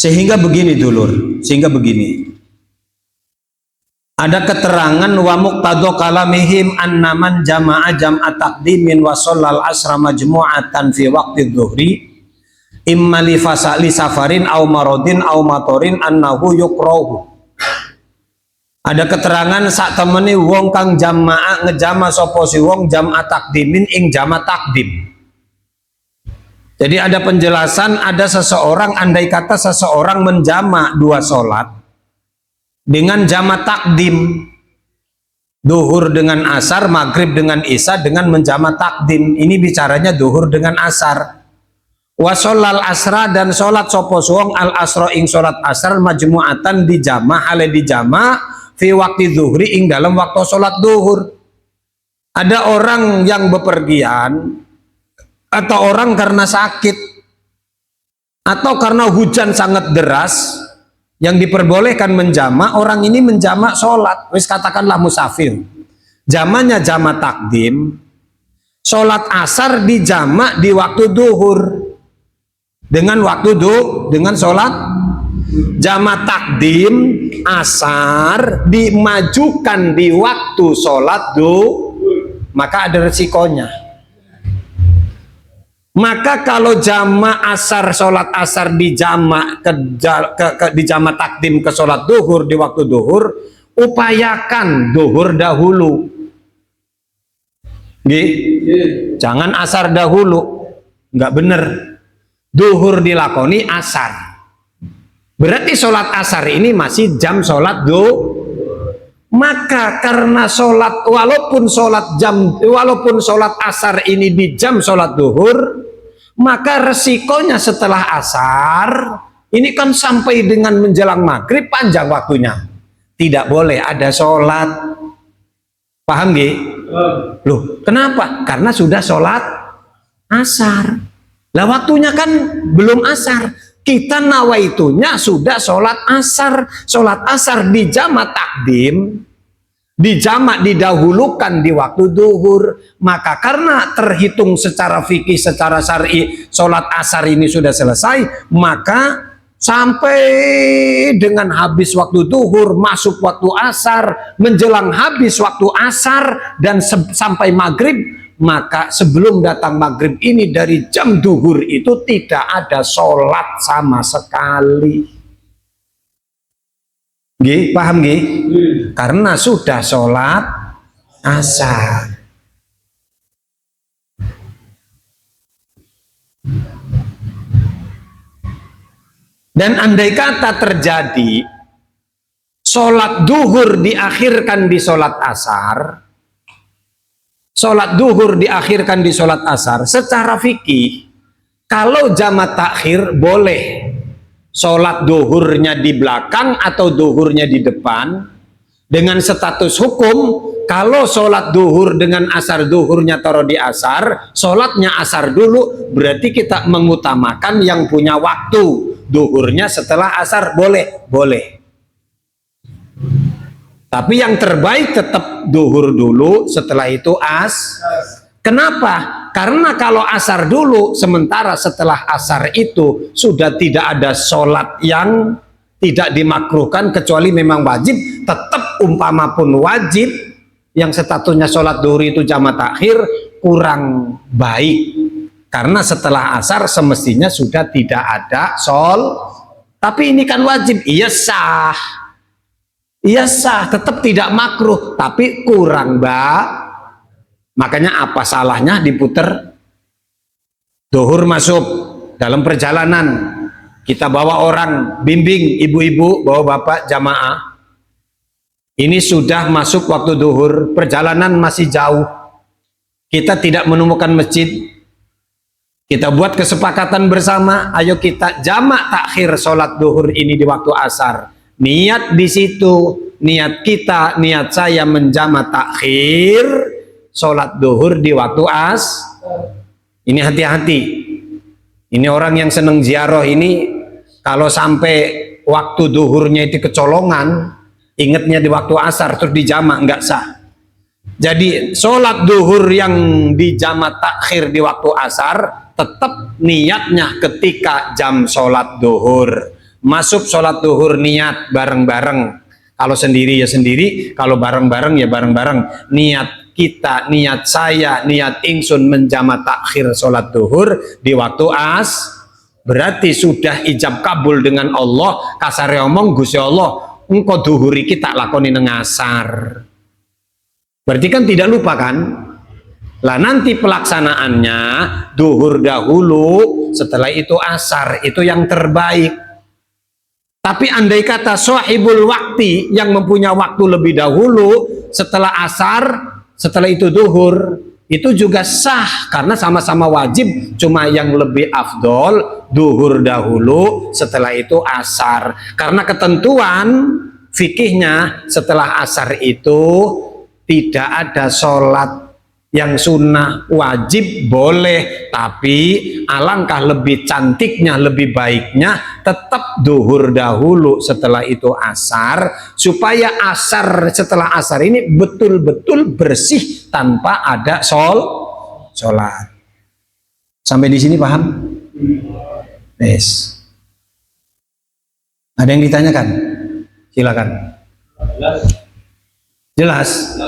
Sehingga begini dulur, sehingga begini. Ada keterangan wa muqtadha kalamihim annaman jama'a jam'a taqdimin wa shallal asra majmu'atan fi waqti dhuhri imma li fasali safarin aw maradin aw matorin annahu yukrahu. Ada keterangan sak temeni wong kang jama'a ngejama sapa si wong jam'a taqdimin ing jama takdim. Jadi ada penjelasan, ada seseorang, andai kata seseorang menjama dua sholat dengan jama takdim, duhur dengan asar, maghrib dengan isya, dengan menjama takdim. Ini bicaranya duhur dengan asar. Wasolal asra, dan sholat sopo suwong al asro ing sholat asar majmu'atan dijama, hale dijama fi waktu duhri ing dalam waktu sholat duhur. Ada orang yang bepergian, atau orang karena sakit, atau karena hujan sangat deras, yang diperbolehkan menjama, orang ini menjama sholat, wis katakanlah musafir, jamanya jama takdim, sholat asar dijama di waktu duhur, dengan waktu dengan sholat jama takdim, asar dimajukan di waktu sholat maka ada resikonya. Maka kalau jama asar, sholat asar di jama di jama takdim ke sholat duhur di waktu duhur, upayakan duhur dahulu. Jangan asar dahulu, nggak bener. Duhur dilakoni asar. Berarti sholat asar ini masih jam sholat Maka karena sholat, walaupun sholat asar ini di jam sholat duhur, maka resikonya setelah asar ini kan sampai dengan menjelang maghrib panjang waktunya, tidak boleh ada sholat. Paham gak? Loh, kenapa? Karena sudah sholat asar. Lah waktunya kan belum asar. Kita nawaitunya sudah sholat asar di jama takdim, di jama didahulukan di waktu duhur. Maka karena terhitung secara fikih, secara syar'i sholat asar ini sudah selesai, maka sampai dengan habis waktu duhur, masuk waktu asar, menjelang habis waktu asar, dan sampai maghrib, maka sebelum datang maghrib ini dari jam duhur itu tidak ada sholat sama sekali. Paham gih? Karena sudah sholat asar. Dan andai kata terjadi sholat duhur diakhirkan di sholat asar, sholat duhur diakhirkan di sholat asar, secara fikih kalau jama takhir boleh sholat duhurnya di belakang atau duhurnya di depan, dengan status hukum kalau sholat duhur dengan asar duhurnya taruh di asar, sholatnya asar dulu, berarti kita mengutamakan yang punya waktu. Duhurnya setelah asar boleh. Tapi yang terbaik tetap duhur dulu, setelah itu Kenapa? Karena kalau asar dulu, sementara setelah asar itu sudah tidak ada sholat yang tidak dimakruhkan kecuali memang wajib, tetap umpama pun wajib, yang statusnya sholat duhur itu jama takhir, kurang baik. Karena setelah asar semestinya sudah tidak ada tapi ini kan wajib, iya sah, tetap tidak makruh, tapi kurang Makanya apa salahnya diputer? Duhur masuk dalam perjalanan, kita bawa orang, bimbing ibu-ibu, bawa bapak jamaah, ini sudah masuk waktu duhur, perjalanan masih jauh, kita tidak menemukan masjid, kita buat kesepakatan bersama, ayo kita jamak takhir sholat duhur ini di waktu asar. Niat di situ, niat kita, niat saya menjamak takhir sholat duhur di waktu Ini hati-hati. Ini orang yang seneng ziarah ini, kalau sampai waktu duhurnya itu kecolongan, ingatnya di waktu asar terus dijamak, nggak sah. Jadi sholat duhur yang dijamak takhir di waktu asar, tetap niatnya ketika jam sholat duhur. masuk sholat duhur niat bareng-bareng. Kalau sendiri ya sendiri, kalau bareng-bareng ya bareng-bareng. Niat kita, niat saya, niat ingsun menjama takhir sholat duhur di waktu berarti sudah ijab kabul dengan Allah. Kasare omong Gusti Allah, engkau duhur iki tak lakoni nang asar. Berarti kan tidak lupa kan? Lah nanti pelaksanaannya duhur dahulu, setelah itu asar, itu yang terbaik. Tapi andai kata sahibul waktu yang mempunyai waktu lebih dahulu, setelah asar, setelah itu duhur, itu juga sah karena sama-sama wajib, cuma yang lebih afdol duhur dahulu, setelah itu asar. Karena ketentuan fikihnya setelah asar itu tidak ada sholat yang sunnah, wajib boleh, tapi alangkah lebih cantiknya, lebih baiknya tetap duhur dahulu, setelah itu asar, supaya asar setelah asar ini betul-betul bersih tanpa ada sholat. Sampai di sini paham? Yes. Ada yang ditanyakan? Silakan. Jelas?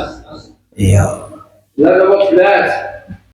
Iya. 11.